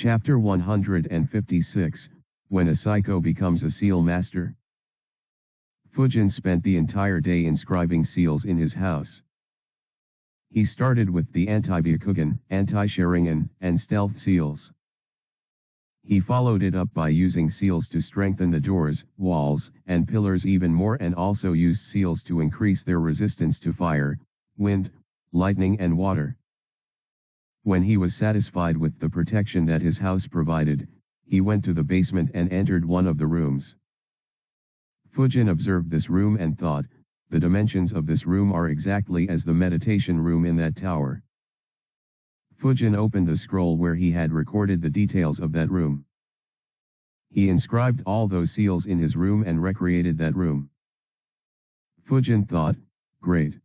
Chapter 156, When a Psycho Becomes a Seal Master. Fujin spent the entire day inscribing seals in his house. He started with the anti-Byakugan, anti-Sharingan, and stealth seals. He followed it up by using seals to strengthen the doors, walls, and pillars even more, and also used seals to increase their resistance to fire, wind, lightning and water. When he was satisfied with the protection that his house provided, he went to the basement and entered one of the rooms. Fujin observed this room and thought, the dimensions of this room are exactly as the meditation room in that tower. Fujin opened the scroll where he had recorded the details of that room. He inscribed all those seals in his room and recreated that room. Fujin thought, great.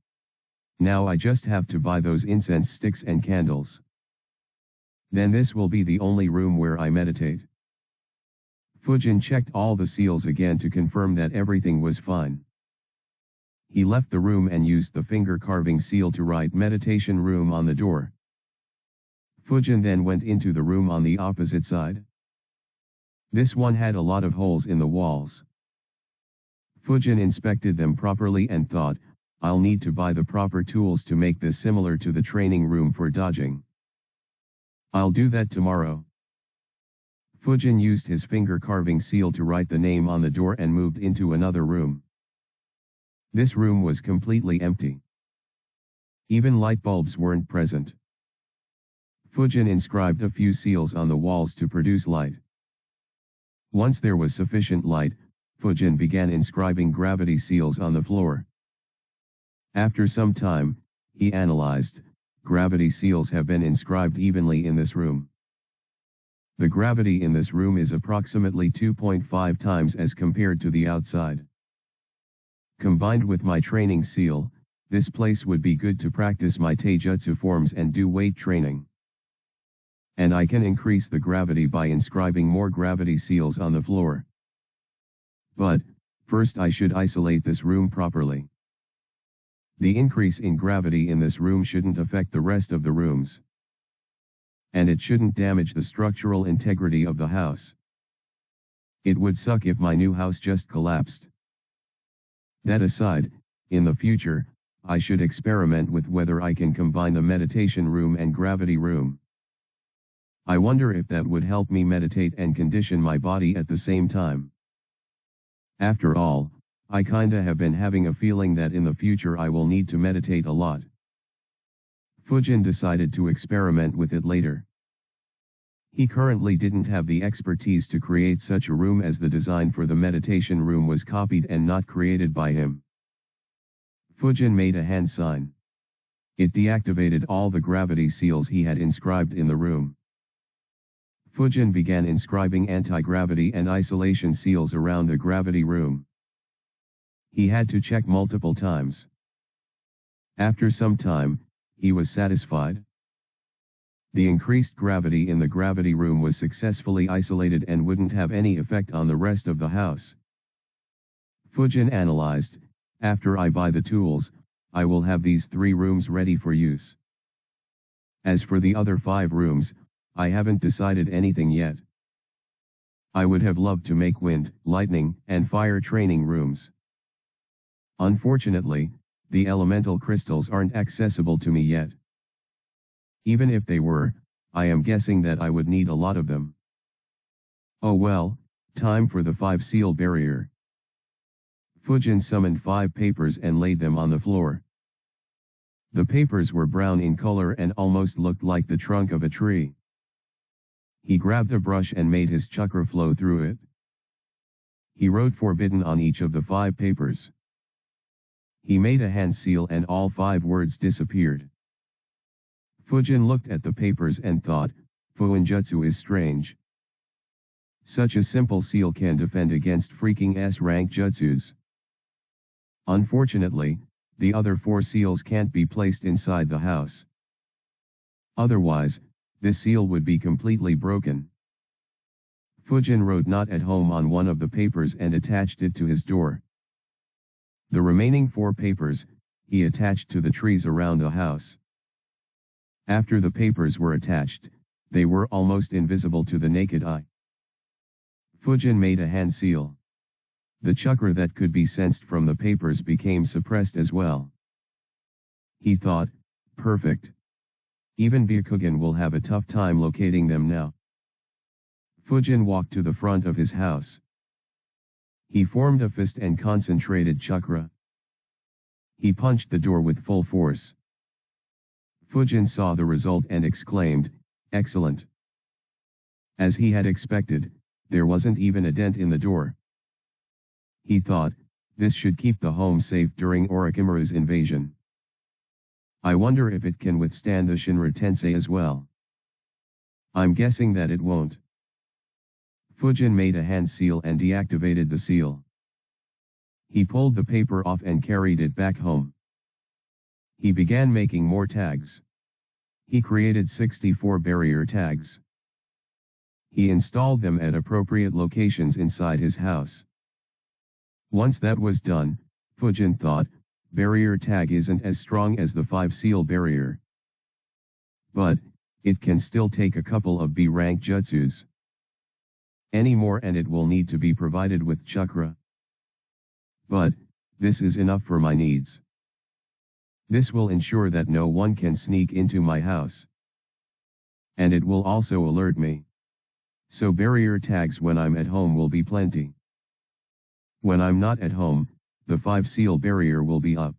Now I just have to buy those incense sticks and candles. Then this will be the only room where I meditate. Fujin checked all the seals again to confirm that everything was fine. He left the room and used the finger carving seal to write meditation room on the door. Fujin then went into the room on the opposite side. This one had a lot of holes in the walls. Fujin inspected them properly and thought, I'll need to buy the proper tools to make this similar to the training room for dodging. I'll do that tomorrow. Fujin used his finger carving seal to write the name on the door and moved into another room. This room was completely empty. Even light bulbs weren't present. Fujin inscribed a few seals on the walls to produce light. Once there was sufficient light, Fujin began inscribing gravity seals on the floor. After some time, he analyzed, gravity seals have been inscribed evenly in this room. The gravity in this room is approximately 2.5 times as compared to the outside. Combined with my training seal, this place would be good to practice my taijutsu forms and do weight training. And I can increase the gravity by inscribing more gravity seals on the floor. But, first I should isolate this room properly. The increase in gravity in this room shouldn't affect the rest of the rooms. And it shouldn't damage the structural integrity of the house. It would suck if my new house just collapsed. That aside, in the future, I should experiment with whether I can combine the meditation room and gravity room. I wonder if that would help me meditate and condition my body at the same time. After all, I kinda have been having a feeling that in the future I will need to meditate a lot. Fujin decided to experiment with it later. He currently didn't have the expertise to create such a room, as the design for the meditation room was copied and not created by him. Fujin made a hand sign. It deactivated all the gravity seals he had inscribed in the room. Fujin began inscribing anti-gravity and isolation seals around the gravity room. He had to check multiple times. After some time, he was satisfied. The increased gravity in the gravity room was successfully isolated and wouldn't have any effect on the rest of the house. Fujin analyzed, after I buy the tools, I will have these 3 rooms ready for use. As for the other 5 rooms, I haven't decided anything yet. I would have loved to make wind, lightning, and fire training rooms. Unfortunately, the elemental crystals aren't accessible to me yet. Even if they were, I am guessing that I would need a lot of them. Oh well, time for the 5 seal barrier. Fujin summoned 5 papers and laid them on the floor. The papers were brown in color and almost looked like the trunk of a tree. He grabbed a brush and made his chakra flow through it. He wrote forbidden on each of the 5 papers. He made a hand seal and all 5 words disappeared. Fujin looked at the papers and thought, Fuinjutsu is strange. Such a simple seal can defend against freaking S-rank jutsus. Unfortunately, the other 4 seals can't be placed inside the house. Otherwise, this seal would be completely broken. Fujin wrote "not at home" on one of the papers and attached it to his door. The remaining 4 papers, he attached to the trees around the house. After the papers were attached, they were almost invisible to the naked eye. Fujin made a hand seal. The chakra that could be sensed from the papers became suppressed as well. He thought, perfect. Even Byakugan will have a tough time locating them now. Fujin walked to the front of his house. He formed a fist and concentrated chakra. He punched the door with full force. Fujin saw the result and exclaimed, excellent. As he had expected, there wasn't even a dent in the door. He thought, this should keep the home safe during Orochimaru's invasion. I wonder if it can withstand the Shinra Tensei as well. I'm guessing that it won't. Fujin made a hand seal and deactivated the seal. He pulled the paper off and carried it back home. He began making more tags. He created 64 barrier tags. He installed them at appropriate locations inside his house. Once that was done, Fujin thought, barrier tag isn't as strong as the 5 seal barrier. But, it can still take a couple of B-rank jutsus. Any more and it will need to be provided with chakra. But, this is enough for my needs. This will ensure that no one can sneak into my house. And it will also alert me. So barrier tags when I'm at home will be plenty. When I'm not at home, the 5 seal barrier will be up.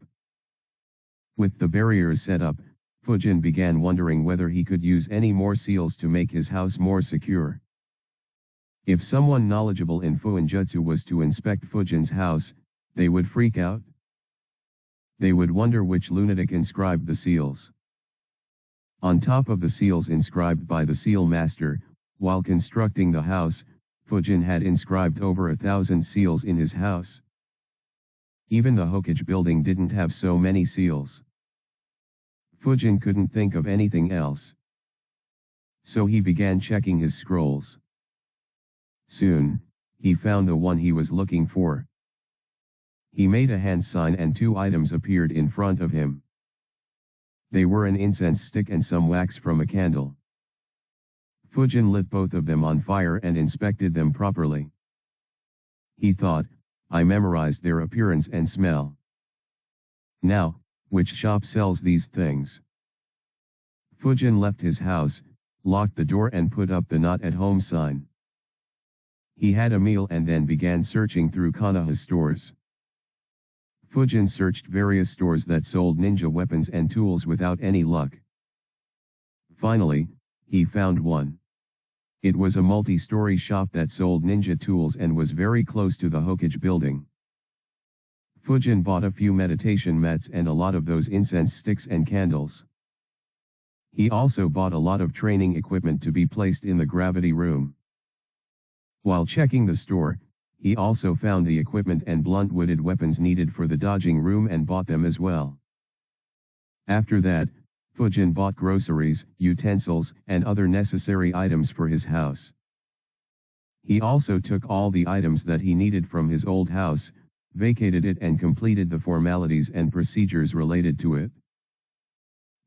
With the barriers set up, Fujin began wondering whether he could use any more seals to make his house more secure. If someone knowledgeable in Fuinjutsu was to inspect Fujin's house, they would freak out. They would wonder which lunatic inscribed the seals. On top of the seals inscribed by the seal master, while constructing the house, Fujin had inscribed over 1,000 seals in his house. Even the Hokage building didn't have so many seals. Fujin couldn't think of anything else. So he began checking his scrolls. Soon, he found the one he was looking for. He made a hand sign and 2 items appeared in front of him. They were an incense stick and some wax from a candle. Fujin lit both of them on fire and inspected them properly. He thought, I memorized their appearance and smell. Now, which shop sells these things? Fujin left his house, locked the door and put up the not at home sign. He had a meal and then began searching through Konoha's stores. Fujin searched various stores that sold ninja weapons and tools without any luck. Finally, he found one. It was a multi-story shop that sold ninja tools and was very close to the Hokage building. Fujin bought a few meditation mats and a lot of those incense sticks and candles. He also bought a lot of training equipment to be placed in the gravity room. While checking the store, he also found the equipment and blunt-wielded weapons needed for the dodging room and bought them as well. After that, Fujin bought groceries, utensils, and other necessary items for his house. He also took all the items that he needed from his old house, vacated it and completed the formalities and procedures related to it.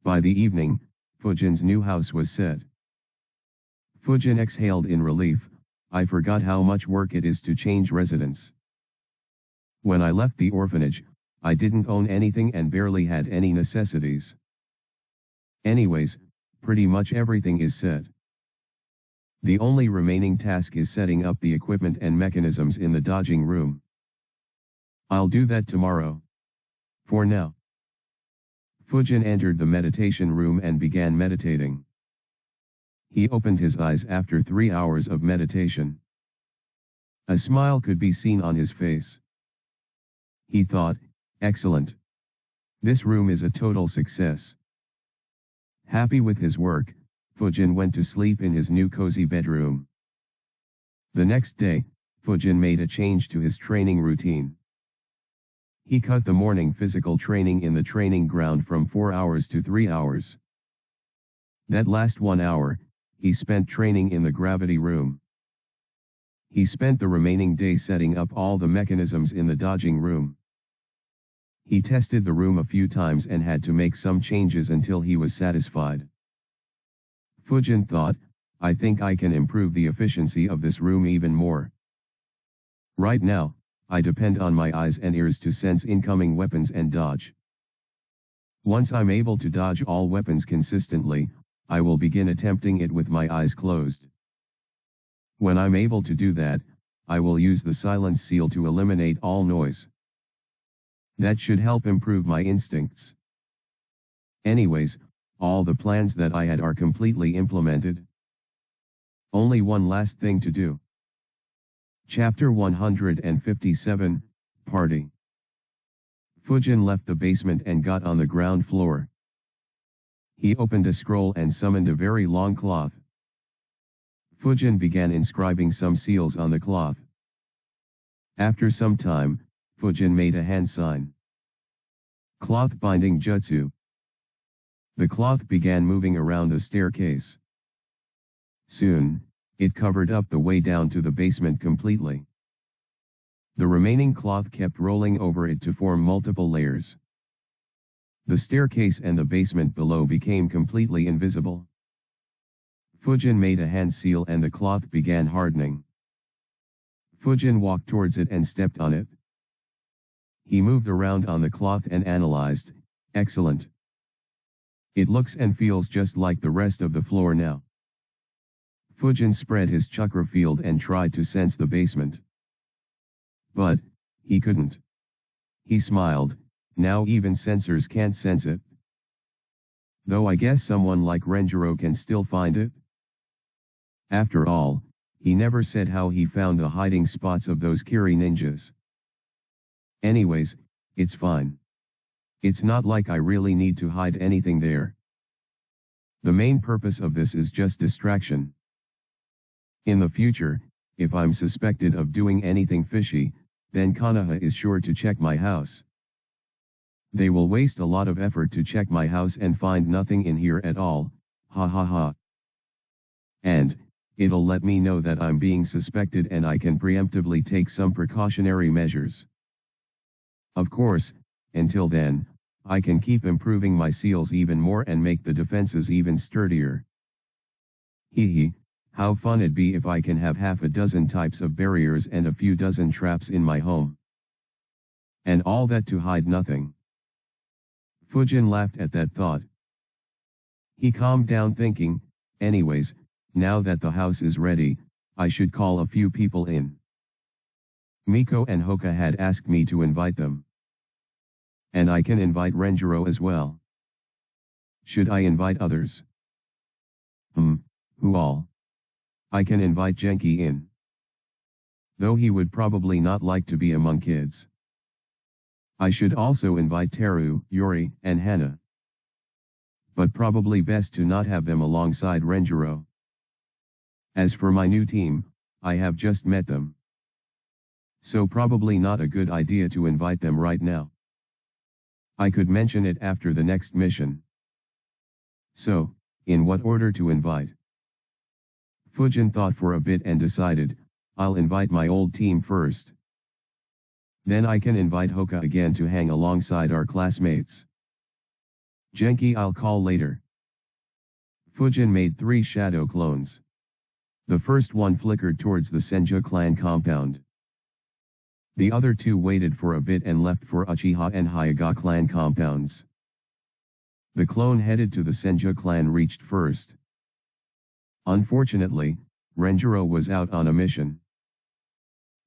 By the evening, Fujin's new house was set. Fujin exhaled in relief. I forgot how much work it is to change residence. When I left the orphanage, I didn't own anything and barely had any necessities. Anyways, pretty much everything is set. The only remaining task is setting up the equipment and mechanisms in the dodging room. I'll do that tomorrow. For now. Fujin entered the meditation room and began meditating. He opened his eyes after 3 hours of meditation. A smile could be seen on his face. He thought, excellent. This room is a total success. Happy with his work, Fujin went to sleep in his new cozy bedroom. The next day, Fujin made a change to his training routine. He cut the morning physical training in the training ground from 4 hours to 3 hours. That last 1 hour, he spent training in the gravity room. He spent the remaining day setting up all the mechanisms in the dodging room. He tested the room a few times and had to make some changes until he was satisfied. Fujin thought, I think I can improve the efficiency of this room even more. Right now, I depend on my eyes and ears to sense incoming weapons and dodge. Once I'm able to dodge all weapons consistently, I will begin attempting it with my eyes closed. When I'm able to do that, I will use the silence seal to eliminate all noise. That should help improve my instincts. Anyways, all the plans that I had are completely implemented. Only one last thing to do. Chapter 157, Party. Fujin left the basement and got on the ground floor. He opened a scroll and summoned a very long cloth. Fujin began inscribing some seals on the cloth. After some time, Fujin made a hand sign. Cloth binding jutsu. The cloth began moving around the staircase. Soon, it covered up the way down to the basement completely. The remaining cloth kept rolling over it to form multiple layers. The staircase and the basement below became completely invisible. Fujin made a hand seal and the cloth began hardening. Fujin walked towards it and stepped on it. He moved around on the cloth and analyzed. Excellent. It looks and feels just like the rest of the floor now. Fujin spread his chakra field and tried to sense the basement. But, he couldn't. He smiled. Now even sensors can't sense it. Though I guess someone like Renjiro can still find it. After all, he never said how he found the hiding spots of those Kiri ninjas. Anyways, it's fine. It's not like I really need to hide anything there. The main purpose of this is just distraction. In the future, if I'm suspected of doing anything fishy, then Konoha is sure to check my house. They will waste a lot of effort to check my house and find nothing in here at all, ha ha ha. And, it'll let me know that I'm being suspected and I can preemptively take some precautionary measures. Of course, until then, I can keep improving my seals even more and make the defenses even sturdier. Hee hee, how fun it'd be if I can have half a dozen types of barriers and a few dozen traps in my home. And all that to hide nothing. Fujin laughed at that thought. He calmed down thinking, anyways, now that the house is ready, I should call a few people in. Miko and Hoka had asked me to invite them. And I can invite Renjiro as well. Should I invite others? Who all? I can invite Genki in. Though he would probably not like to be among kids. I should also invite Teru, Yuri, and Hana. But probably best to not have them alongside Renjiro. As for my new team, I have just met them. So probably not a good idea to invite them right now. I could mention it after the next mission. So, in what order to invite? Fujin thought for a bit and decided, I'll invite my old team first. Then I can invite Hoka again to hang alongside our classmates. Genki I'll call later. Fujin made 3 shadow clones. The first one flickered towards the Senju clan compound. The other 2 waited for a bit and left for Uchiha and Hyuga clan compounds. The clone headed to the Senju clan reached first. Unfortunately, Renjiro was out on a mission.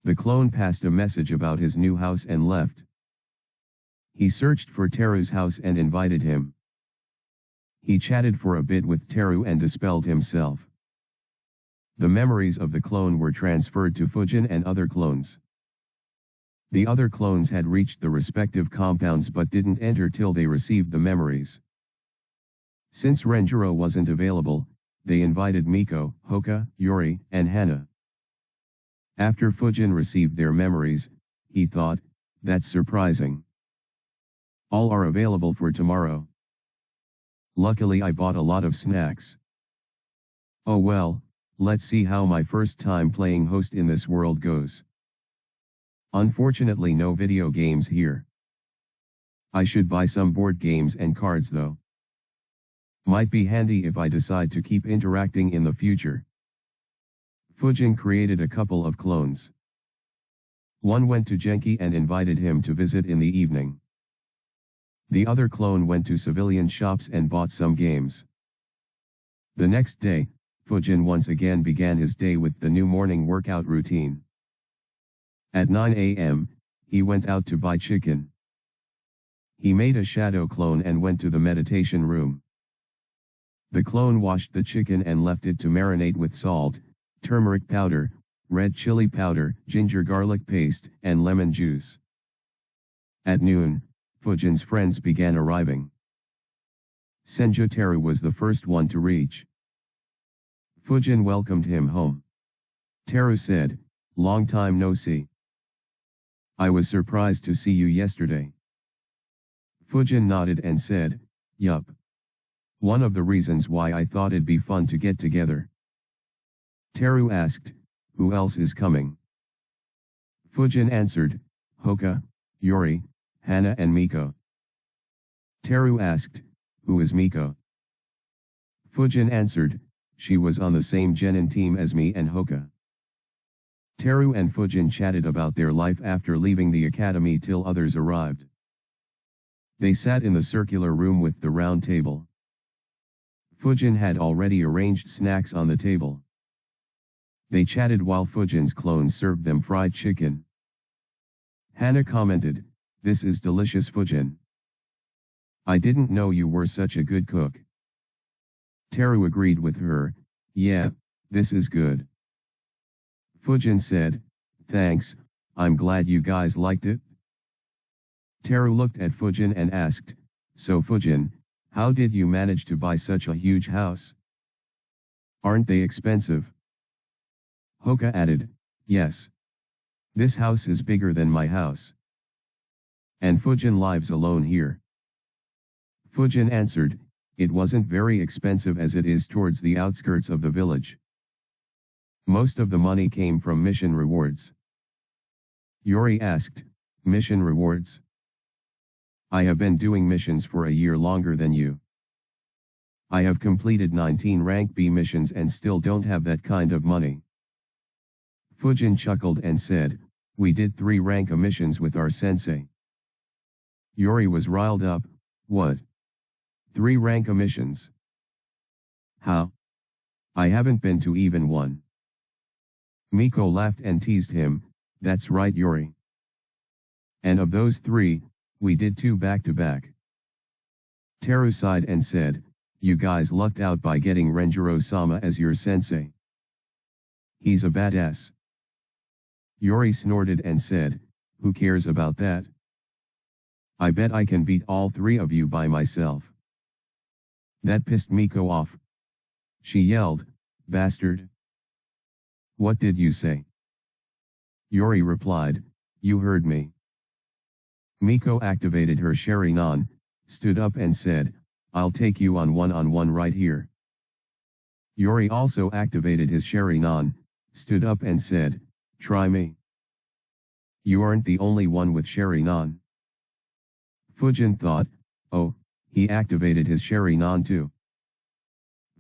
The clone passed a message about his new house and left. He searched for Teru's house and invited him. He chatted for a bit with Teru and dispelled himself. The memories of the clone were transferred to Fujin and other clones. The other clones had reached the respective compounds but didn't enter till they received the memories. Since Renjiro wasn't available, they invited Miko, Hoka, Yuri, and Hana. After Fujin received their memories, he thought, that's surprising. All are available for tomorrow. Luckily I bought a lot of snacks. Oh well, let's see how my first time playing host in this world goes. Unfortunately no video games here. I should buy some board games and cards though. Might be handy if I decide to keep interacting in the future. Fujin created a couple of clones. One went to Genki and invited him to visit in the evening. The other clone went to civilian shops and bought some games. The next day, Fujin once again began his day with the new morning workout routine. At 9 a.m., he went out to buy chicken. He made a shadow clone and went to the meditation room. The clone washed the chicken and left it to marinate with salt, turmeric powder, red chili powder, ginger garlic paste, and lemon juice. At noon, Fujin's friends began arriving. Senju Teru was the first one to reach. Fujin welcomed him home. Teru said, "Long time no see. I was surprised to see you yesterday." Fujin nodded and said, "Yup. One of the reasons why I thought it'd be fun to get together." Teru asked, "Who else is coming?" Fujin answered, "Hoka, Yuri, Hana and Miko." Teru asked, "Who is Miko?" Fujin answered, "She was on the same genin team as me and Hoka." Teru and Fujin chatted about their life after leaving the academy till others arrived. They sat in the circular room with the round table. Fujin had already arranged snacks on the table. They chatted while Fujin's clones served them fried chicken. Hana commented, "This is delicious, Fujin. I didn't know you were such a good cook." Teru agreed with her, "Yeah, this is good." Fujin said, "Thanks, I'm glad you guys liked it." Teru looked at Fujin and asked, "So Fujin, how did you manage to buy such a huge house? Aren't they expensive?" Hoka added, "Yes. This house is bigger than my house. And Fujin lives alone here." Fujin answered, "It wasn't very expensive as it is towards the outskirts of the village. Most of the money came from mission rewards." Yuri asked, "Mission rewards? I have been doing missions for a year longer than you. I have completed 19 rank B missions and still don't have that kind of money." Fujin chuckled and said, "We did 3 rank A missions with our sensei." Yuri was riled up, "What? 3 rank A missions? How? I haven't been to even one." Miko laughed and teased him, "That's right, Yuri. And of those 3, we did 2 back-to-back." Teru sighed and said, "You guys lucked out by getting Renjiro-sama as your sensei. He's a badass." Yuri snorted and said, "Who cares about that? I bet I can beat all 3 of you by myself." That pissed Miko off. She yelled, "Bastard! What did you say?" Yuri replied, "You heard me." Miko activated her Sharingan, stood up and said, "I'll take you on one right here." Yuri also activated his Sharingan, stood up and said, "Try me." You aren't the only one with Sharingan. Fujin thought, "Oh, he activated his Sharingan too."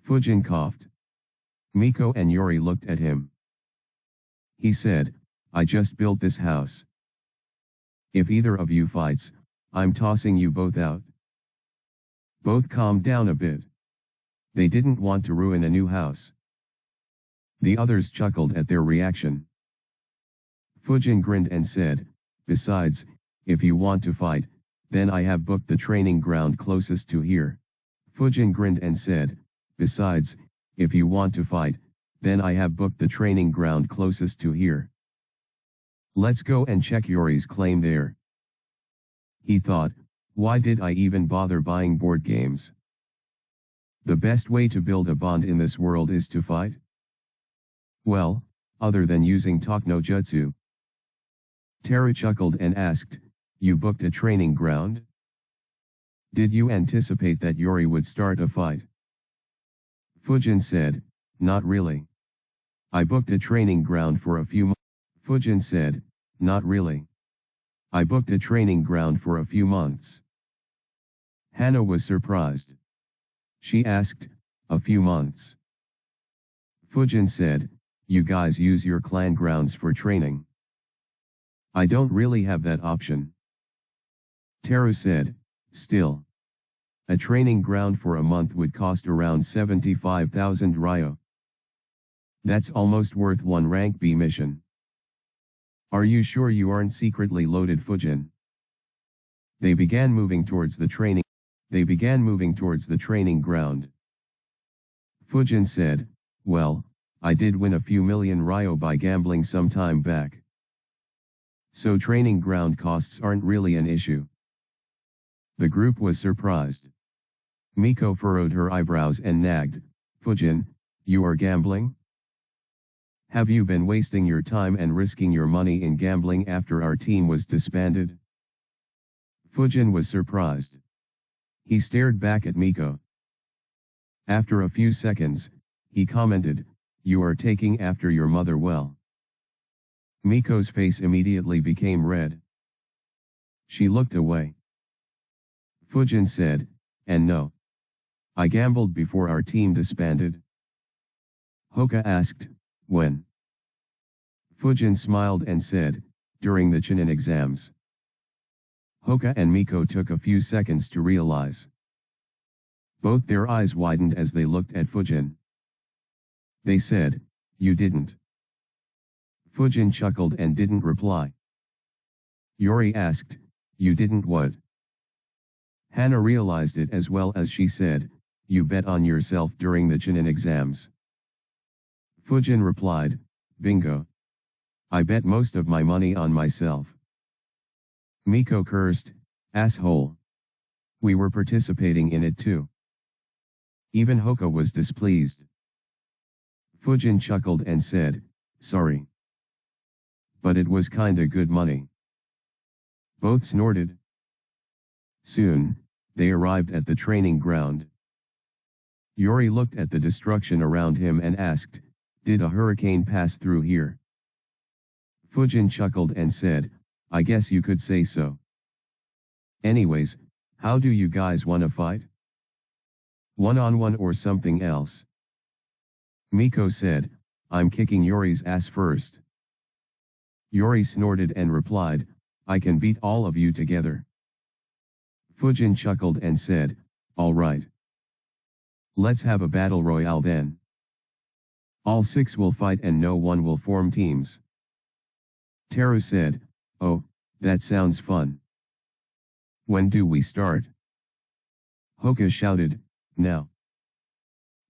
Fujin coughed. Miko and Yuri looked at him. He said, "I just built this house. If either of you fights, I'm tossing you both out." Both calmed down a bit. They didn't want to ruin a new house. The others chuckled at their reaction. Fujin grinned and said, "Besides, if you want to fight, then I have booked the training ground closest to here." Fujin grinned and said, "Besides, if you want to fight, then I have booked the training ground closest to here. Let's go and check Yuri's claim there." He thought, why did I even bother buying board games? The best way to build a bond in this world is to fight? Well, other than using talk no jutsu. Teru chuckled and asked, "You booked a training ground? Did you anticipate that Yuri would start a fight?" Fujin said, "Not really. I booked a training ground for a few months." Fujin said, "Not really. I booked a training ground for a few months." Hana was surprised. She asked. A few months. Fujin said, you guys use your clan grounds for training. I don't really have that option. Teru said, still. A training ground for a month would cost around 75,000 ryo. That's almost worth one rank B mission. Are you sure you aren't secretly loaded, Fujin? They began moving towards the training ground. Fujin said, well, I did win a few million ryo by gambling some time back. So training ground costs aren't really an issue. The group was surprised. Miko furrowed her eyebrows and nagged, Fujin, you are gambling? Have you been wasting your time and risking your money in gambling after our team was disbanded? Fujin was surprised. He stared back at Miko. After a few seconds, he commented, you are taking after your mother well. Miko's face immediately became red. She looked away. Fujin said, and no. I gambled before our team disbanded. Hoka asked, when? Fujin smiled and said, during the Chunin exams. Hoka and Miko took a few seconds to realize. Both their eyes widened as they looked at Fujin. They said, you didn't. Fujin chuckled and didn't reply. Yori asked, you didn't what? Hana realized it as well as she said, you bet on yourself during the Chunin exams. Fujin replied, bingo. I bet most of my money on myself. Miko cursed, asshole. We were participating in it too. Even Hoka was displeased. Fujin chuckled and said, sorry. But it was kinda good money. Both snorted. Soon, they arrived at the training ground. Yori looked at the destruction around him and asked, did a hurricane pass through here? Fujin chuckled and said, I guess you could say so. Anyways, how do you guys wanna fight? One-on-one or something else? Miko said, I'm kicking Yori's ass first. Yori snorted and replied, I can beat all of you together. Fujin chuckled and said, alright. Let's have a battle royale then. All 6 will fight and no one will form teams. Teru said, oh, that sounds fun. When do we start? Hoka shouted, now.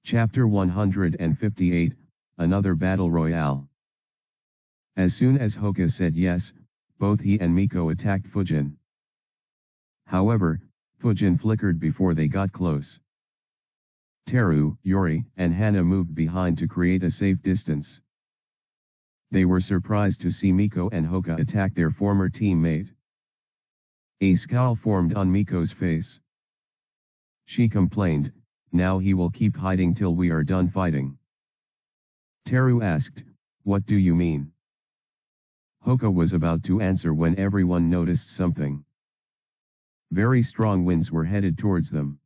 Chapter 158, Another Battle Royale. As soon as Hoka said yes, both he and Miko attacked Fujin. However, Fujin flickered before they got close. Teru, Yori, and Hana moved behind to create a safe distance. They were surprised to see Miko and Hoka attack their former teammate. A scowl formed on Miko's face. She complained, now he will keep hiding till we are done fighting. Teru asked, what do you mean? Hoka was about to answer when everyone noticed something. Very strong winds were headed towards them.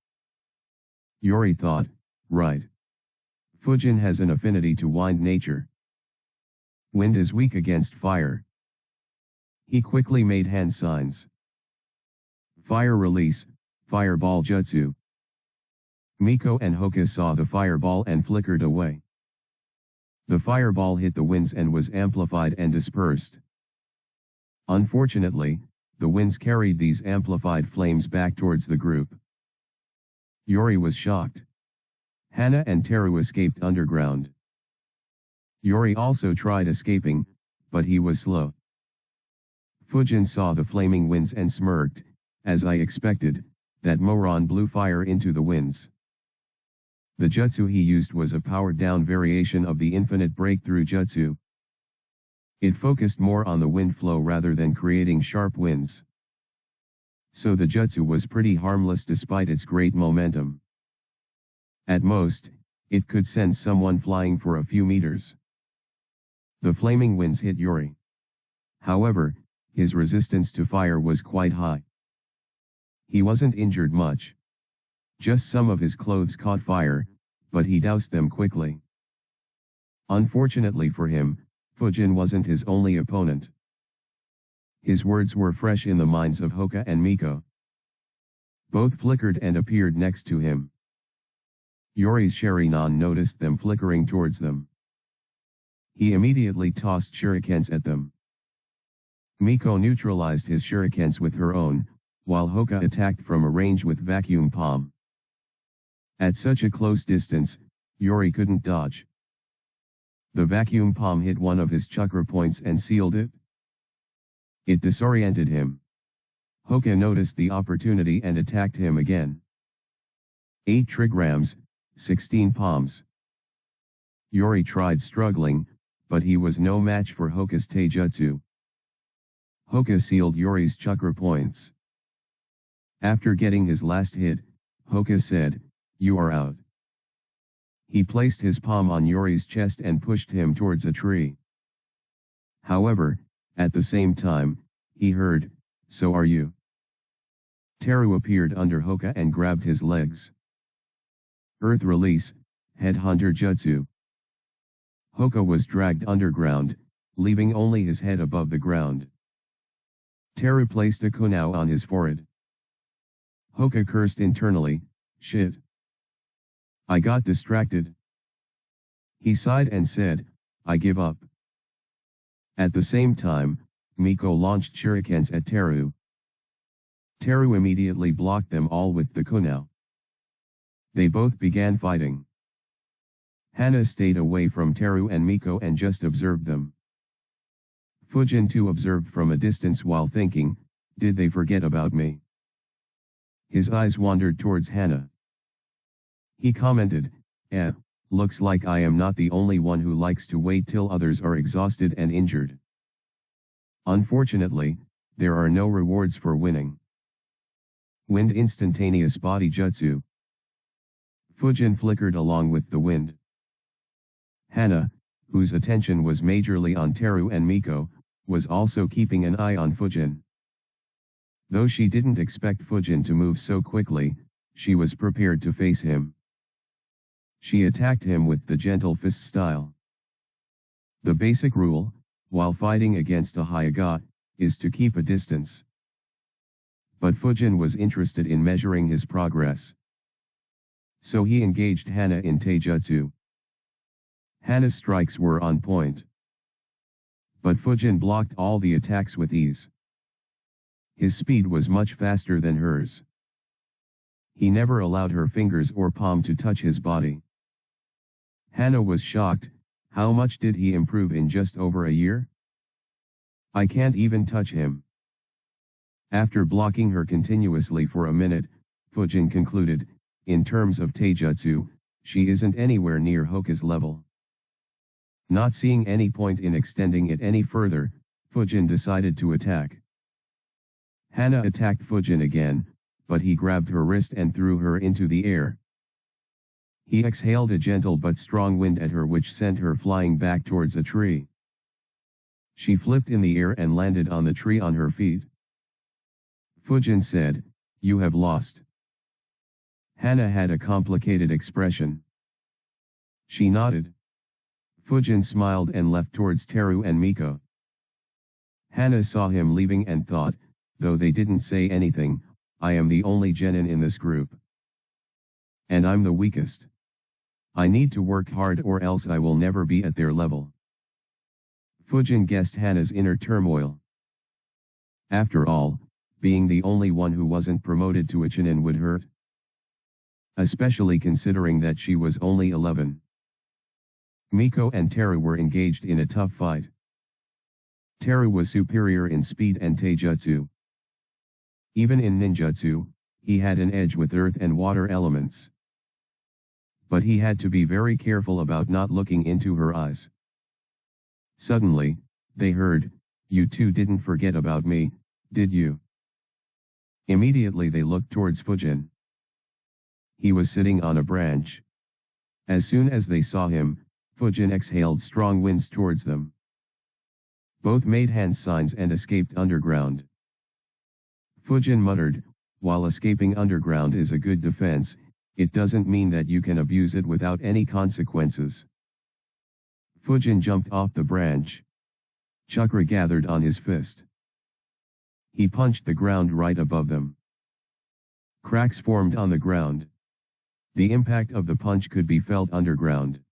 Yori thought, right. Fujin has an affinity to wind nature. Wind is weak against fire. He quickly made hand signs. Fire release, fireball jutsu. Miko and Hoka saw the fireball and flickered away. The fireball hit the winds and was amplified and dispersed. Unfortunately, the winds carried these amplified flames back towards the group. Yori was shocked. Hana and Teru escaped underground. Yori also tried escaping, but he was slow. Fujin saw the flaming winds and smirked, as I expected, that moron blew fire into the winds. The jutsu he used was a powered-down variation of the infinite breakthrough jutsu. It focused more on the wind flow rather than creating sharp winds. So the jutsu was pretty harmless despite its great momentum. At most, it could send someone flying for a few meters. The flaming winds hit Yori. However, his resistance to fire was quite high. He wasn't injured much. Just some of his clothes caught fire, but he doused them quickly. Unfortunately for him, Fujin wasn't his only opponent. His words were fresh in the minds of Hoka and Miko. Both flickered and appeared next to him. Yori's Sharingan noticed them flickering towards them. He immediately tossed shurikens at them. Miko neutralized his shurikens with her own, while Hoka attacked from a range with vacuum palm. At such a close distance, Yori couldn't dodge. The vacuum palm hit one of his chakra points and sealed it. It disoriented him. Hoka noticed the opportunity and attacked him again. 8 trigrams, 16 palms. Yori tried struggling, but he was no match for Hoka's taijutsu. Hoka sealed Yori's chakra points. After getting his last hit, Hoka said, "You are out." He placed his palm on Yori's chest and pushed him towards a tree. However, at the same time, he heard, "So are you." Teru appeared under Hoka and grabbed his legs. Earth release, headhunter jutsu. Hoka was dragged underground, leaving only his head above the ground. Teru placed a kunao on his forehead. Hoka cursed internally, "Shit. I got distracted." He sighed and said, "I give up." At the same time, Miko launched shurikens at Teru. Teru immediately blocked them all with the kunao. They both began fighting. Hana stayed away from Teru and Miko and just observed them. Fujin too observed from a distance while thinking, "Did they forget about me?" His eyes wandered towards Hana. He commented, Looks like I am not the only one who likes to wait till others are exhausted and injured. Unfortunately, there are no rewards for winning." Wind instantaneous body jutsu. Fujin flickered along with the wind. Hana, whose attention was majorly on Teru and Miko, was also keeping an eye on Fujin. Though she didn't expect Fujin to move so quickly, she was prepared to face him. She attacked him with the gentle fist style. The basic rule, while fighting against a Hyuga, is to keep a distance. But Fujin was interested in measuring his progress. So he engaged Hana in taijutsu. Hana's strikes were on point. But Fujin blocked all the attacks with ease. His speed was much faster than hers. He never allowed her fingers or palm to touch his body. Hana was shocked. How much did he improve in just over a year? I can't even touch him. After blocking her continuously for a minute, Fujin concluded, in terms of taijutsu, she isn't anywhere near Hoka's level. Not seeing any point in extending it any further, Fujin decided to attack. Hana attacked Fujin again, but he grabbed her wrist and threw her into the air. He exhaled a gentle but strong wind at her which sent her flying back towards a tree. She flipped in the air and landed on the tree on her feet. Fujin said, "You have lost." Hana had a complicated expression. She nodded. Fujin smiled and left towards Teru and Miko. Hana saw him leaving and thought, though they didn't say anything, I am the only genin in this group. And I'm the weakest. I need to work hard or else I will never be at their level. Fujin guessed Hana's inner turmoil. After all, being the only one who wasn't promoted to a genin would hurt. Especially considering that she was only 11. Miko and Teru were engaged in a tough fight. Teru was superior in speed and taijutsu. Even in ninjutsu, he had an edge with earth and water elements. But he had to be very careful about not looking into her eyes. Suddenly, they heard, "You two didn't forget about me, did you?" Immediately they looked towards Fujin. He was sitting on a branch. As soon as they saw him, Fujin exhaled strong winds towards them. Both made hand signs and escaped underground. Fujin muttered, "While escaping underground is a good defense, it doesn't mean that you can abuse it without any consequences. Fujin jumped off the branch. Chakra gathered on his fist. He punched the ground right above them. Cracks formed on the ground. The impact of the punch could be felt underground.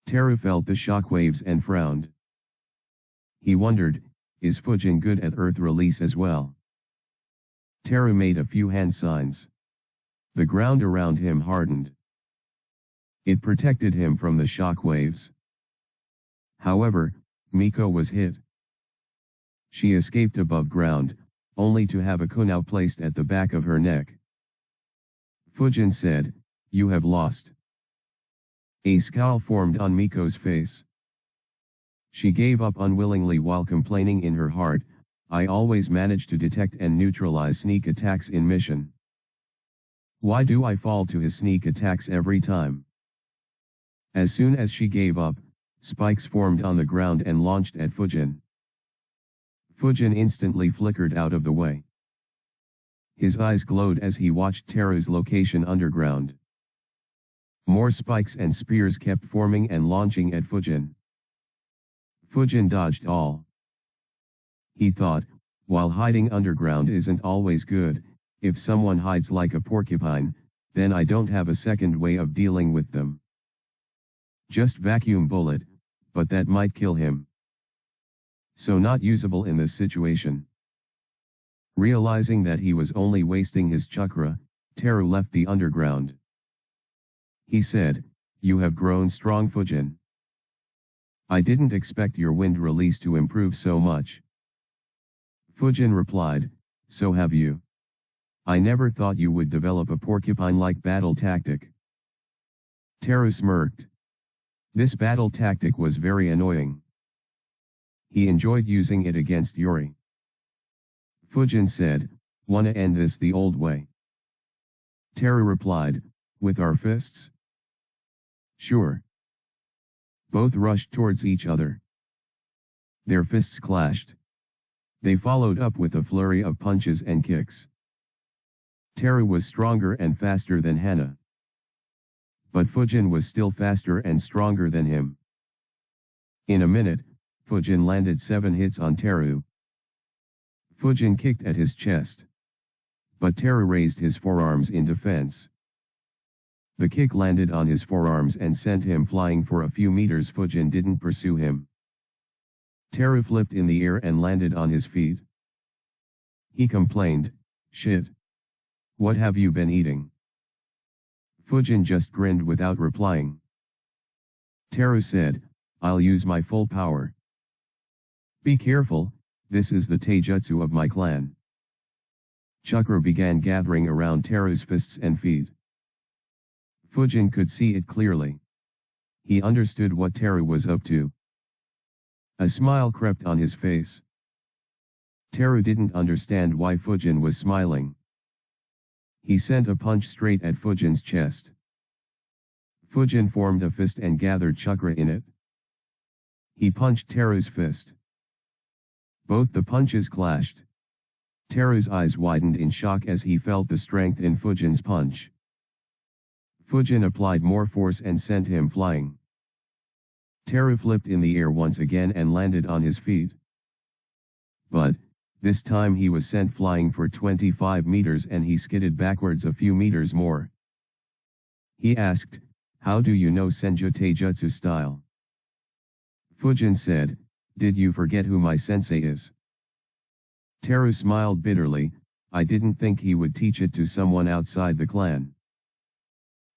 Teru felt the shockwaves and frowned. He wondered, is Fujin good at earth release as well? Teru made a few hand signs. The ground around him hardened. It protected him from the shockwaves. However, Miko was hit. She escaped above ground, only to have a kunai placed at the back of her neck. Fujin said, "You have lost." A scowl formed on Miko's face. She gave up unwillingly while complaining in her heart, "I always manage to detect and neutralize sneak attacks in mission. Why do I fall to his sneak attacks every time?" As soon as she gave up, spikes formed on the ground and launched at Fujin. Fujin instantly flickered out of the way. His eyes glowed as he watched Teru's location underground. More spikes and spears kept forming and launching at Fujin. Fujin dodged all. He thought, while hiding underground isn't always good, if someone hides like a porcupine, then I don't have a second way of dealing with them. Just vacuum bullet, but that might kill him. So not usable in this situation. Realizing that he was only wasting his chakra, Teru left the underground. He said, "You have grown strong, Fujin. I didn't expect your wind release to improve so much." Fujin replied, "So have you. I never thought you would develop a porcupine-like battle tactic." Teru smirked. This battle tactic was very annoying. He enjoyed using it against Yuri. Fujin said, "Wanna end this the old way?" Teru replied, "With our fists?" "Sure." Both rushed towards each other. Their fists clashed. They followed up with a flurry of punches and kicks. Teru was stronger and faster than Hana. But Fujin was still faster and stronger than him. In a minute, Fujin landed 7 hits on Teru. Fujin kicked at his chest. But Teru raised his forearms in defense. The kick landed on his forearms and sent him flying for a few meters. Fujin didn't pursue him. Teru flipped in the air and landed on his feet. He complained, "Shit. What have you been eating?" Fujin just grinned without replying. Teru said, "I'll use my full power." "Be careful, this is the taijutsu of my clan." Chakra began gathering around Teru's fists and feet. Fujin could see it clearly. He understood what Teru was up to. A smile crept on his face. Teru didn't understand why Fujin was smiling. He sent a punch straight at Fujin's chest. Fujin formed a fist and gathered chakra in it. He punched Teru's fist. Both the punches clashed. Teru's eyes widened in shock as he felt the strength in Fujin's punch. Fujin applied more force and sent him flying. Teru flipped in the air once again and landed on his feet. But, this time he was sent flying for 25 meters and he skidded backwards a few meters more. He asked, "How do you know Senju Taijutsu style?" Fujin said, "Did you forget who my sensei is?" Teru smiled bitterly, "I didn't think he would teach it to someone outside the clan."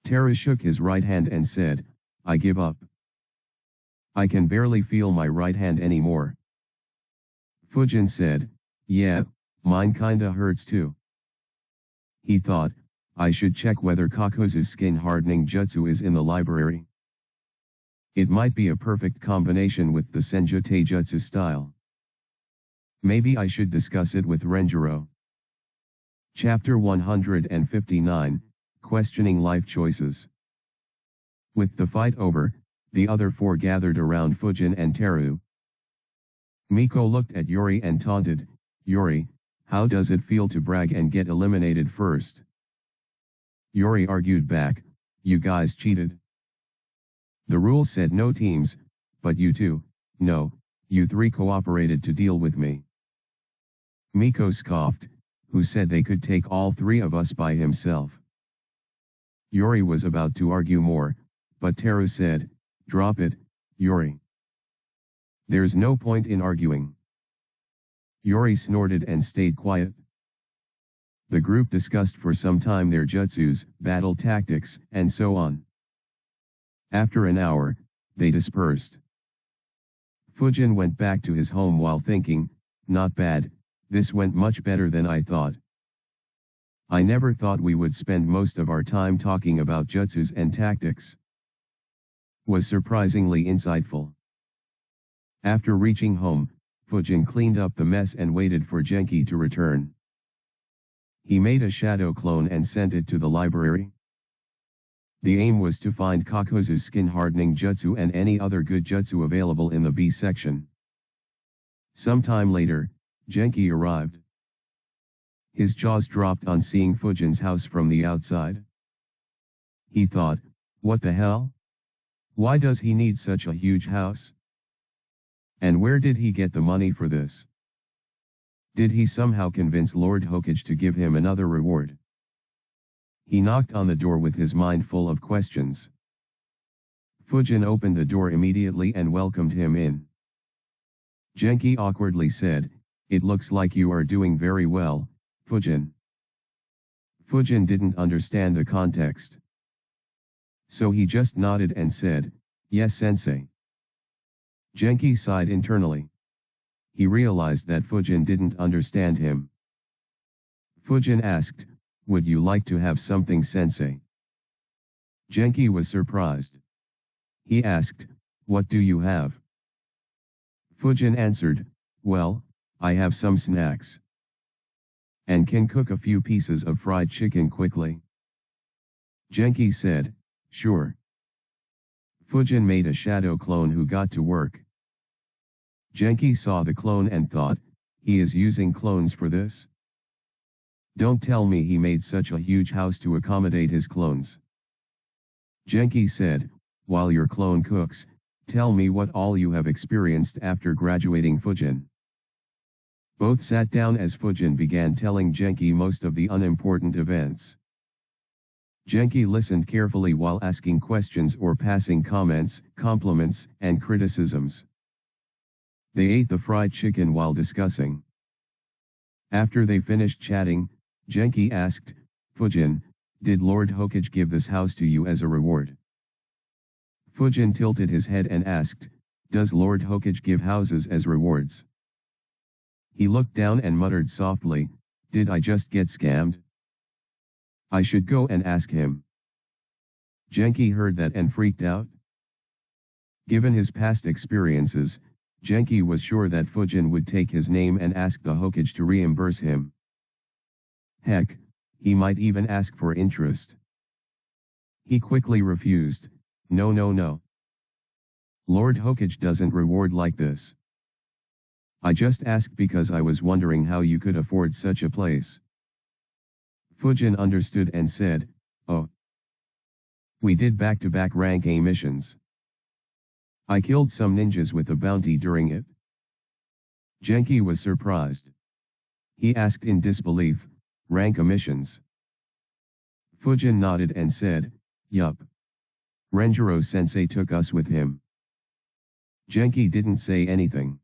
Teru shook his right hand and said, "I give up. I can barely feel my right hand anymore." Fujin said, "Yeah, mine kinda hurts too." He thought, I should check whether Kakuzu's skin hardening jutsu is in the library. It might be a perfect combination with the Senju Taijutsu style. Maybe I should discuss it with Renjiro. Chapter 159, Questioning Life Choices. With the fight over, the other four gathered around Fujin and Teru. Miko looked at Yuri and taunted, "Yuri, how does it feel to brag and get eliminated first?" Yuri argued back, "You guys cheated. The rules said no teams, but you two, no, you three cooperated to deal with me." Miko scoffed, "Who said they could take all three of us by himself?" Yuri was about to argue more, but Teru said, "Drop it, Yuri. There's no point in arguing." Yuri snorted and stayed quiet. The group discussed for some time their jutsus, battle tactics, and so on. After an hour, they dispersed. Fujin went back to his home while thinking, "Not bad, this went much better than I thought. I never thought we would spend most of our time talking about jutsus and tactics. Was surprisingly insightful." After reaching home, Fujin cleaned up the mess and waited for Genki to return. He made a shadow clone and sent it to the library. The aim was to find Kakuzu's skin hardening jutsu and any other good jutsu available in the B section. Sometime later, Genki arrived. His jaws dropped on seeing Fujin's house from the outside. He thought, "What the hell? Why does he need such a huge house? And where did he get the money for this? Did he somehow convince Lord Hokage to give him another reward?" He knocked on the door with his mind full of questions. Fujin opened the door immediately and welcomed him in. Genki awkwardly said, "It looks like you are doing very well, Fujin." Fujin didn't understand the context. So he just nodded and said, "Yes, sensei." Genki sighed internally. He realized that Fujin didn't understand him. Fujin asked, "Would you like to have something, sensei?" Genki was surprised. He asked, "What do you have?" Fujin answered, "Well, I have some snacks. And can cook a few pieces of fried chicken quickly." Genki said, "Sure." Fujin made a shadow clone who got to work. Genki saw the clone and thought, he is using clones for this? Don't tell me he made such a huge house to accommodate his clones. Genki said, "While your clone cooks, tell me what all you have experienced after graduating." Fujin. Both sat down as Fujin began telling Genki most of the unimportant events. Genki listened carefully while asking questions or passing comments, compliments, and criticisms. They ate the fried chicken while discussing. After they finished chatting, Genki asked, "Fujin, did Lord Hokage give this house to you as a reward?" Fujin tilted his head and asked, "Does Lord Hokage give houses as rewards?" He looked down and muttered softly, "Did I just get scammed? I should go and ask him." Genki heard that and freaked out. Given his past experiences, Genki was sure that Fujin would take his name and ask the Hokage to reimburse him. Heck, he might even ask for interest. He quickly refused, "No, no, no. Lord Hokage doesn't reward like this. I just asked because I was wondering how you could afford such a place." Fujin understood and said, "Oh. We did back-to-back rank A missions. I killed some ninjas with a bounty during it." Genki was surprised. He asked in disbelief, "Rank A missions?" Fujin nodded and said, "Yup. Renjiro-sensei took us with him." Genki didn't say anything.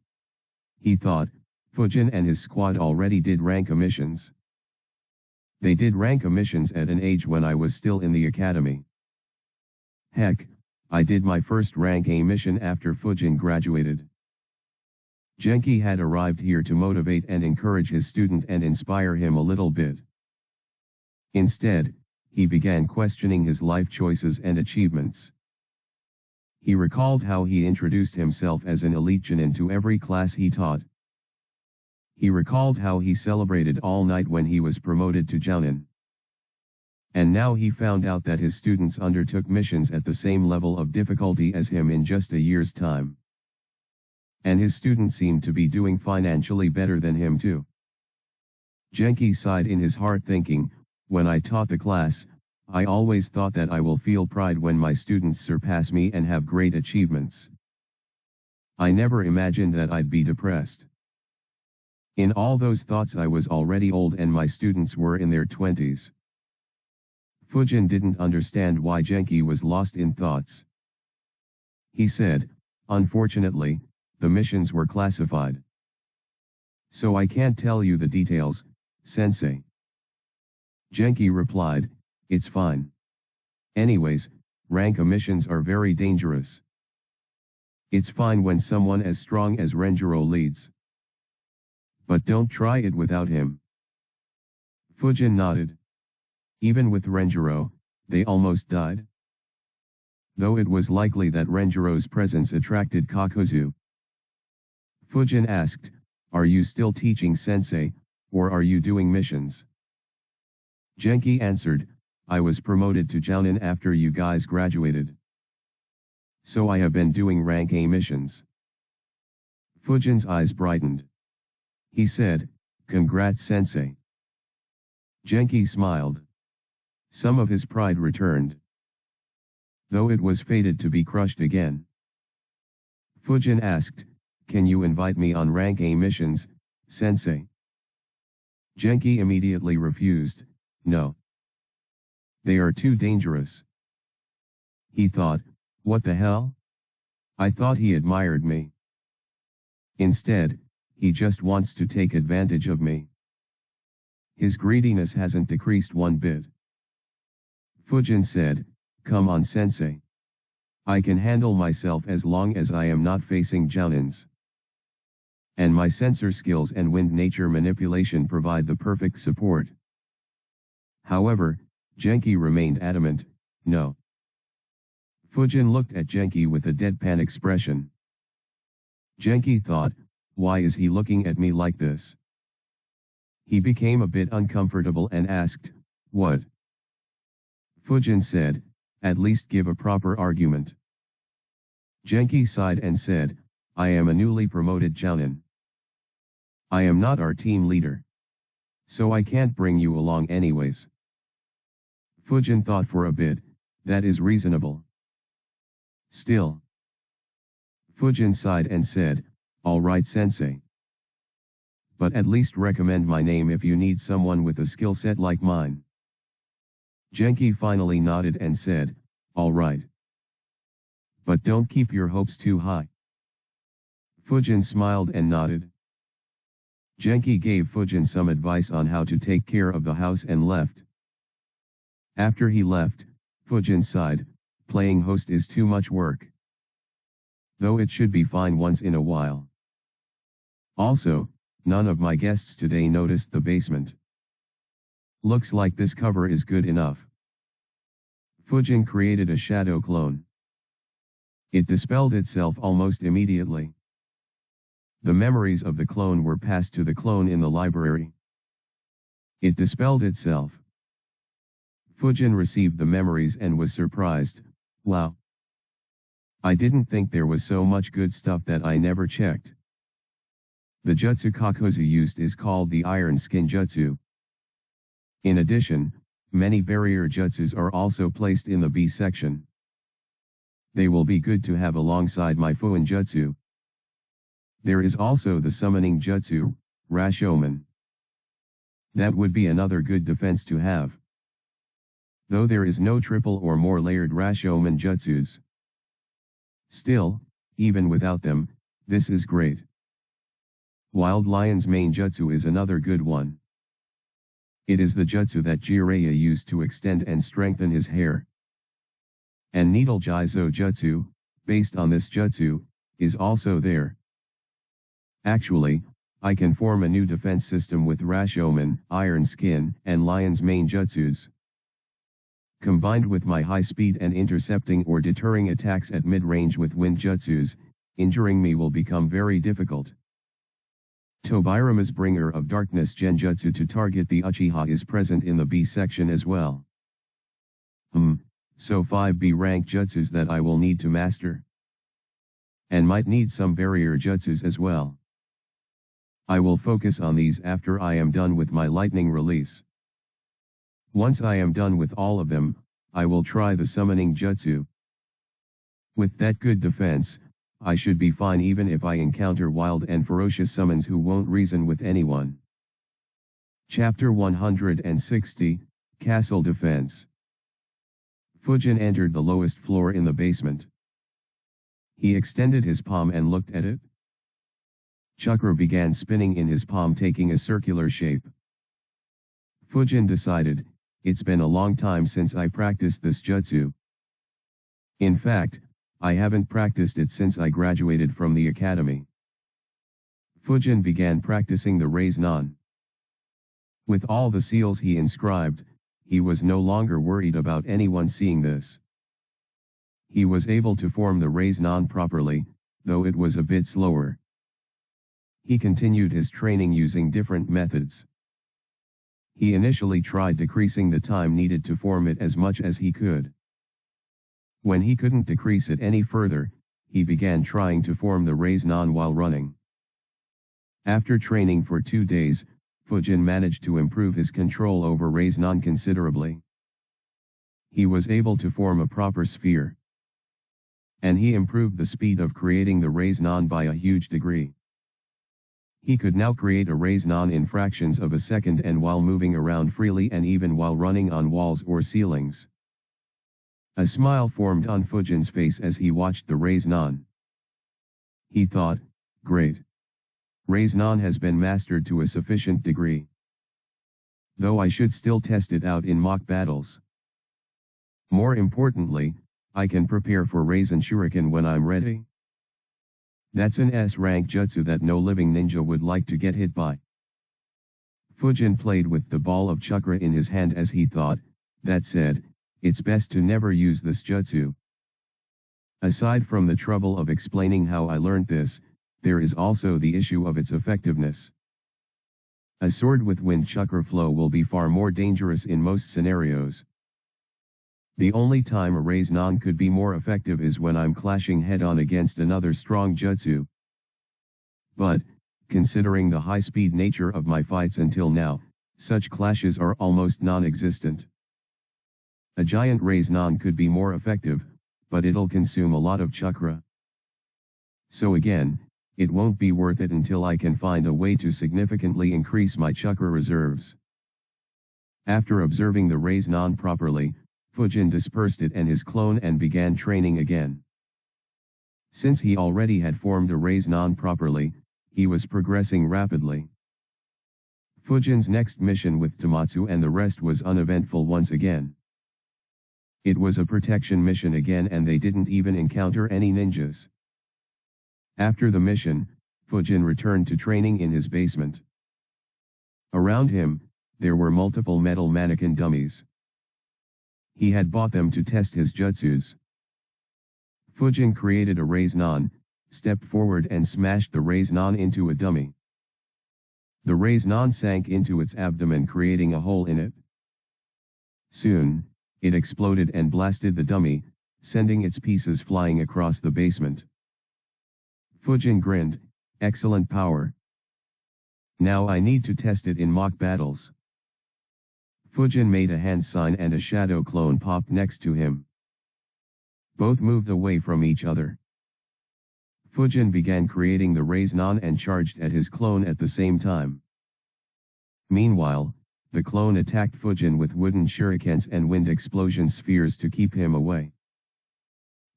He thought, Fujin and his squad already did rank A missions. They did rank A missions at an age when I was still in the academy. Heck, I did my first rank A mission after Fujin graduated. Genki had arrived here to motivate and encourage his student and inspire him a little bit. Instead, he began questioning his life choices and achievements. He recalled how he introduced himself as an elite genin to every class he taught. He recalled how he celebrated all night when he was promoted to jounin. And now he found out that his students undertook missions at the same level of difficulty as him in just a year's time. And his students seemed to be doing financially better than him too. Genki sighed in his heart thinking, when I taught the class, I always thought that I will feel pride when my students surpass me and have great achievements. I never imagined that I'd be depressed. In all those thoughts I was already old and my students were in their 20s. Fujin didn't understand why Genki was lost in thoughts. He said, "Unfortunately, the missions were classified. So I can't tell you the details, sensei." Genki replied, "It's fine. Anyways, rank missions are very dangerous. It's fine when someone as strong as Renjiro leads. But don't try it without him." Fujin nodded. Even with Renjiro, they almost died. Though it was likely that Renjiro's presence attracted Kakuzu. Fujin asked, "Are you still teaching sensei, or are you doing missions?" Genki answered, "I was promoted to Jounin after you guys graduated. So I have been doing rank A missions." Fujin's eyes brightened. He said, "Congrats sensei." Genki smiled. Some of his pride returned. Though it was fated to be crushed again. Fujin asked, "Can you invite me on rank A missions, sensei?" Genki immediately refused, "No. They are too dangerous." He thought, "What the hell? I thought he admired me. Instead, he just wants to take advantage of me. His greediness hasn't decreased one bit." Fujin said, "Come on sensei. I can handle myself as long as I am not facing Jounins. And my sensor skills and wind nature manipulation provide the perfect support." However, Genki remained adamant, "No." Fujin looked at Genki with a deadpan expression. Genki thought, "Why is he looking at me like this?" He became a bit uncomfortable and asked, "What?" Fujin said, "At least give a proper argument." Genki sighed and said, "I am a newly promoted Jounin. I am not our team leader. So I can't bring you along anyways." Fujin thought for a bit, "That is reasonable. Still." Fujin sighed and said, "All right sensei. But at least recommend my name if you need someone with a skill set like mine." Genki finally nodded and said, "All right. But don't keep your hopes too high." Fujin smiled and nodded. Genki gave Fujin some advice on how to take care of the house and left. After he left, Fujin sighed, "Playing host is too much work. Though it should be fine once in a while. Also, none of my guests today noticed the basement. Looks like this cover is good enough." Fujin created a shadow clone. It dispelled itself almost immediately. The memories of the clone were passed to the clone in the library. It dispelled itself. Fujin received the memories and was surprised, "Wow. I didn't think there was so much good stuff that I never checked." The jutsu Kakuzu used is called the Iron Skin Jutsu. In addition, many barrier jutsus are also placed in the B section. They will be good to have alongside my Fuin Jutsu. There is also the Summoning Jutsu, Rashomon. That would be another good defense to have. Though there is no triple or more layered Rashomon Jutsus. Still, even without them, this is great. Wild Lion's main jutsu is another good one. It is the jutsu that Jiraiya used to extend and strengthen his hair. And Needle Jizo Jutsu, based on this jutsu, is also there. Actually, I can form a new defense system with Rashomon, Iron Skin, and Lion's main jutsus. Combined with my high speed and intercepting or deterring attacks at mid-range with wind jutsus, injuring me will become very difficult. Tobirama's Bringer of Darkness Genjutsu to target the Uchiha is present in the B section as well. So 5B rank jutsus that I will need to master. And might need some barrier jutsus as well. I will focus on these after I am done with my lightning release. Once I am done with all of them, I will try the summoning jutsu. With that good defense, I should be fine even if I encounter wild and ferocious summons who won't reason with anyone. Chapter 160, Castle Defense. Fujin entered the lowest floor in the basement. He extended his palm and looked at it. Chakra began spinning in his palm, taking a circular shape. Fujin decided, it's been a long time since I practiced this jutsu. In fact, I haven't practiced it since I graduated from the academy. Fujin began practicing the Raise Nan. With all the seals he inscribed, he was no longer worried about anyone seeing this. He was able to form the Raise Nan properly, though it was a bit slower. He continued his training using different methods. He initially tried decreasing the time needed to form it as much as he could. When he couldn't decrease it any further, he began trying to form the Raise Nan while running. After training for 2 days, Fujin managed to improve his control over Raise Nan considerably. He was able to form a proper sphere. And he improved the speed of creating the Raise Nan by a huge degree. He could now create a Raise Nan in fractions of a second and while moving around freely and even while running on walls or ceilings. A smile formed on Fujin's face as he watched the Raise Nan. He thought, great. Raise Nan has been mastered to a sufficient degree. Though I should still test it out in mock battles. More importantly, I can prepare for Raisen Shuriken when I'm ready. That's an S-rank jutsu that no living ninja would like to get hit by. Fujin played with the ball of chakra in his hand as he thought, that said, it's best to never use this jutsu. Aside from the trouble of explaining how I learned this, there is also the issue of its effectiveness. A sword with wind chakra flow will be far more dangerous in most scenarios. The only time a Raise Nan could be more effective is when I'm clashing head-on against another strong jutsu. But, considering the high-speed nature of my fights until now, such clashes are almost non-existent. A giant Raise Nan could be more effective, but it'll consume a lot of chakra. So again, it won't be worth it until I can find a way to significantly increase my chakra reserves. After observing the Raise Nan properly, Fujin dispersed it and his clone and began training again. Since he already had formed a Raise Nan properly, he was progressing rapidly. Fujin's next mission with Tomatsu and the rest was uneventful once again. It was a protection mission again and they didn't even encounter any ninjas. After the mission, Fujin returned to training in his basement. Around him, there were multiple metal mannequin dummies. He had bought them to test his jutsus. Fujin created a Raise Nan, stepped forward and smashed the Raise Nan into a dummy. The Raise Nan sank into its abdomen, creating a hole in it. Soon, it exploded and blasted the dummy, sending its pieces flying across the basement. Fujin grinned, excellent power. Now I need to test it in mock battles. Fujin made a hand sign and a shadow clone popped next to him. Both moved away from each other. Fujin began creating the Raise Nan and charged at his clone at the same time. Meanwhile, the clone attacked Fujin with wooden shurikens and wind explosion spheres to keep him away.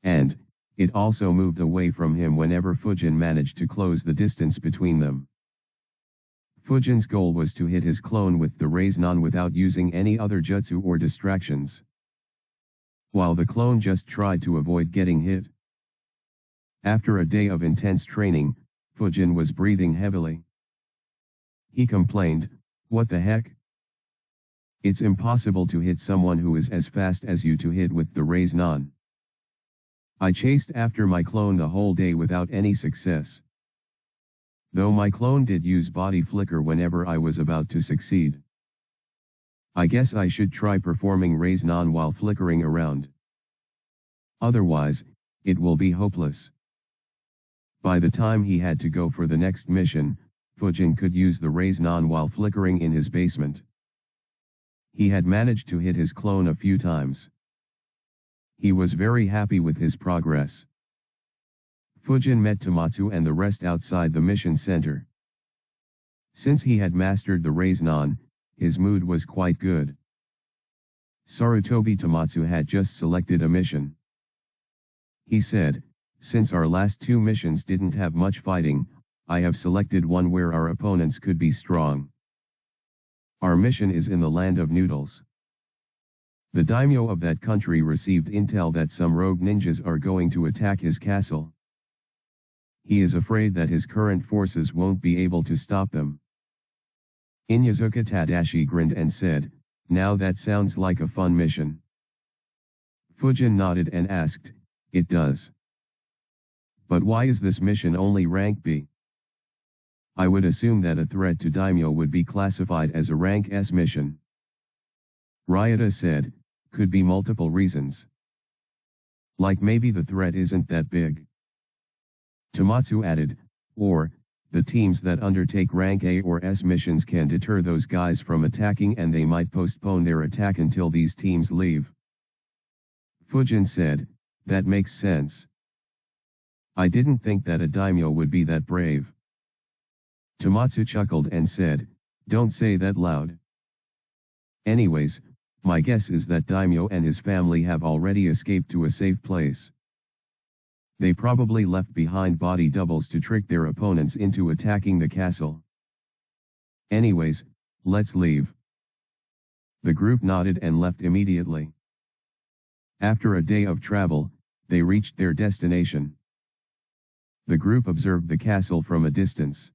And, it also moved away from him whenever Fujin managed to close the distance between them. Fujin's goal was to hit his clone with the Raise Nan without using any other jutsu or distractions. While the clone just tried to avoid getting hit. After a day of intense training, Fujin was breathing heavily. He complained, "What the heck? It's impossible to hit someone who is as fast as you to hit with the Raise Nan. I chased after my clone the whole day without any success. Though my clone did use body flicker whenever I was about to succeed. I guess I should try performing Raise Nan while flickering around. Otherwise, it will be hopeless." By the time he had to go for the next mission, Fujin could use the Raise Nan while flickering in his basement. He had managed to hit his clone a few times. He was very happy with his progress. Fujin met Tomatsu and the rest outside the mission center. Since he had mastered the Raise-non, his mood was quite good. Sarutobi Tomatsu had just selected a mission. He said, "Since our last two missions didn't have much fighting, I have selected one where our opponents could be strong. Our mission is in the land of noodles. The daimyo of that country received intel that some rogue ninjas are going to attack his castle. He is afraid that his current forces won't be able to stop them." Inyazuka Tadashi grinned and said, "Now that sounds like a fun mission." Fujin nodded and asked, "It does. But why is this mission only rank B? I would assume that a threat to daimyo would be classified as a rank S mission." Ryota said, "Could be multiple reasons. Like maybe the threat isn't that big." Tomatsu added, "Or, the teams that undertake rank A or S missions can deter those guys from attacking and they might postpone their attack until these teams leave." Fujin said, "That makes sense. I didn't think that a daimyo would be that brave." Tomatsu chuckled and said, "Don't say that loud. Anyways, my guess is that daimyo and his family have already escaped to a safe place. They probably left behind body doubles to trick their opponents into attacking the castle. Anyways, let's leave." The group nodded and left immediately. After a day of travel, they reached their destination. The group observed the castle from a distance.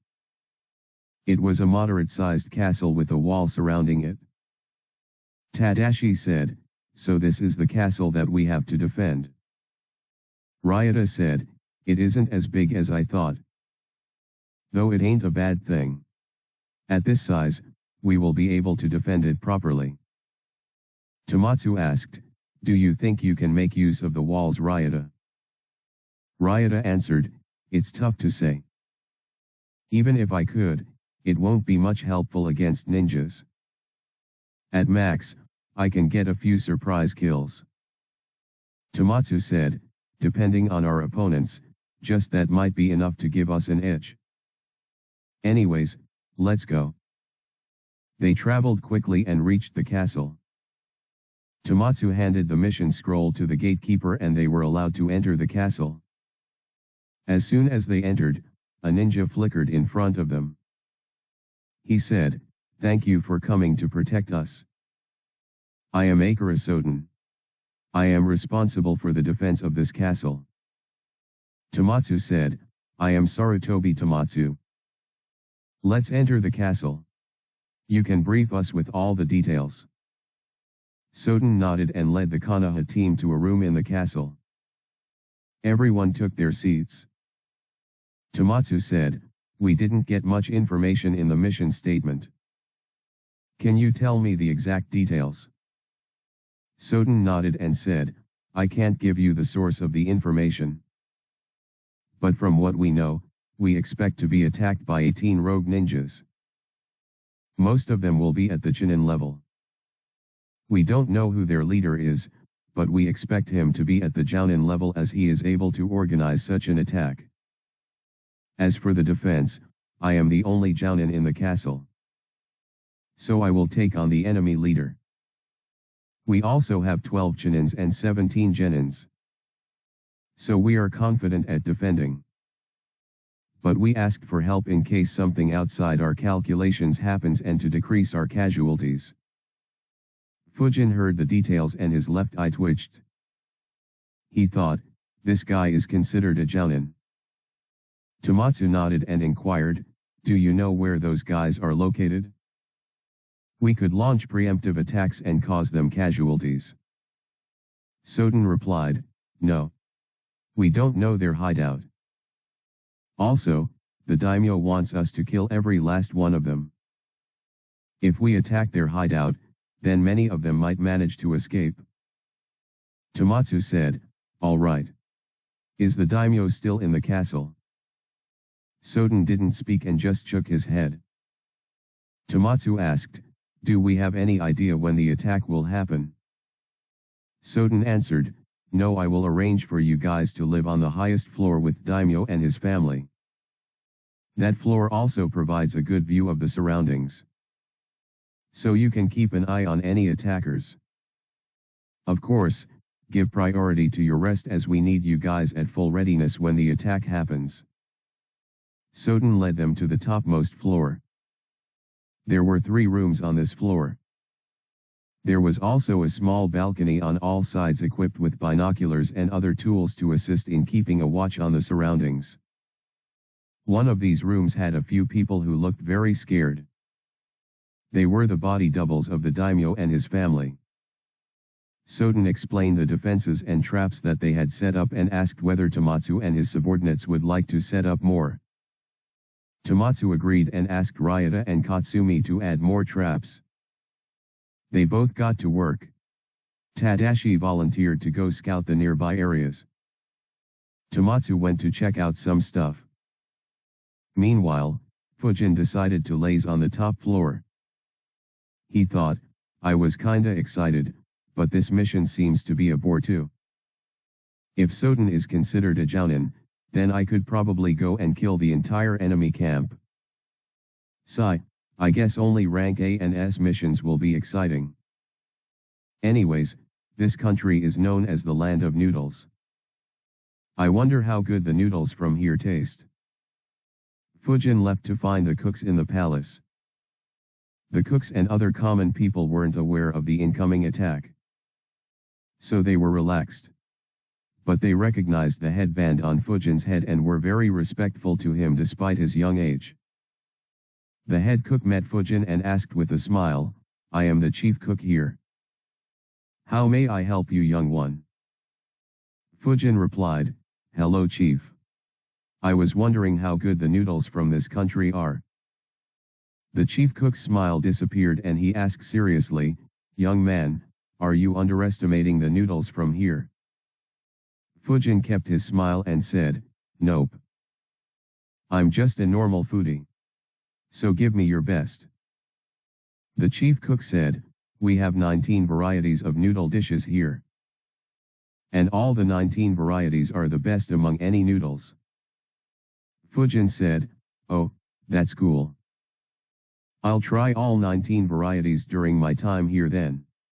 It was a moderate-sized castle with a wall surrounding it. Tadashi said, "So this is the castle that we have to defend." Ryota said, "It isn't as big as I thought. Though it ain't a bad thing. At this size, we will be able to defend it properly." Tomatsu asked, "Do you think you can make use of the walls, Ryota?" Ryota answered, "It's tough to say. Even if I could, it won't be much helpful against ninjas. At max, I can get a few surprise kills." Tomatsu said, "Depending on our opponents, just that might be enough to give us an edge. Anyways, let's go." They traveled quickly and reached the castle. Tomatsu handed the mission scroll to the gatekeeper and they were allowed to enter the castle. As soon as they entered, a ninja flickered in front of them. He said, "Thank you for coming to protect us. I am Akira Soten. I am responsible for the defense of this castle." Tomatsu said, "I am Sarutobi Tomatsu. Let's enter the castle. You can brief us with all the details." Soten nodded and led the Konoha team to a room in the castle. Everyone took their seats. Tomatsu said, "We didn't get much information in the mission statement. Can you tell me the exact details?" Soten nodded and said, "I can't give you the source of the information. But from what we know, we expect to be attacked by 18 rogue ninjas. Most of them will be at the Chunin level. We don't know who their leader is, but we expect him to be at the Jounin level as he is able to organize such an attack. As for the defense, I am the only Jounin in the castle. So I will take on the enemy leader. We also have 12 Chunins and 17 Genins. So we are confident at defending. But we ask for help in case something outside our calculations happens and to decrease our casualties." Fujin heard the details and his left eye twitched. He thought, this guy is considered a Jounin. Tomatsu nodded and inquired, "Do you know where those guys are located? We could launch preemptive attacks and cause them casualties." Soten replied, "No. We don't know their hideout. Also, the daimyo wants us to kill every last one of them. If we attack their hideout, then many of them might manage to escape." Tomatsu said, "All right. Is the daimyo still in the castle?" Soten didn't speak and just shook his head. Tomatsu asked, "Do we have any idea when the attack will happen?" Soten answered, No, I will arrange for you guys to live on the highest floor with Daimyo and his family. That floor also provides a good view of the surroundings, so you can keep an eye on any attackers. Of course, give priority to your rest as we need you guys at full readiness when the attack happens. Soden led them to the topmost floor. There were 3 rooms on this floor. There was also a small balcony on all sides equipped with binoculars and other tools to assist in keeping a watch on the surroundings. One of these rooms had a few people who looked very scared. They were the body doubles of the daimyo and his family. Soden explained the defenses and traps that they had set up and asked whether Tomatsu and his subordinates would like to set up more. Tomatsu agreed and asked Ryota and Katsumi to add more traps. They both got to work. Tadashi volunteered to go scout the nearby areas. Tomatsu went to check out some stuff. Meanwhile, Fujin decided to laze on the top floor. He thought, I was kinda excited, but this mission seems to be a bore too. If Soden is considered a jounin, then I could probably go and kill the entire enemy camp. Sigh, I guess only rank A and S missions will be exciting. Anyways, this country is known as the land of noodles. I wonder how good the noodles from here taste. Fujin left to find the cooks in the palace. The cooks and other common people weren't aware of the incoming attack, so they were relaxed. But they recognized the headband on Fujin's head and were very respectful to him despite his young age. The head cook met Fujin and asked with a smile, I am the chief cook here. How may I help you, young one? Fujin replied, Hello, chief. I was wondering how good the noodles from this country are. The chief cook's smile disappeared and he asked seriously, Young man, are you underestimating the noodles from here? Fujin kept his smile and said, Nope. I'm just a normal foodie. So give me your best. The chief cook said, We have 19 varieties of noodle dishes here. And all the 19 varieties are the best among any noodles. Fujin said, Oh, that's cool. I'll try all 19 varieties during my time here then.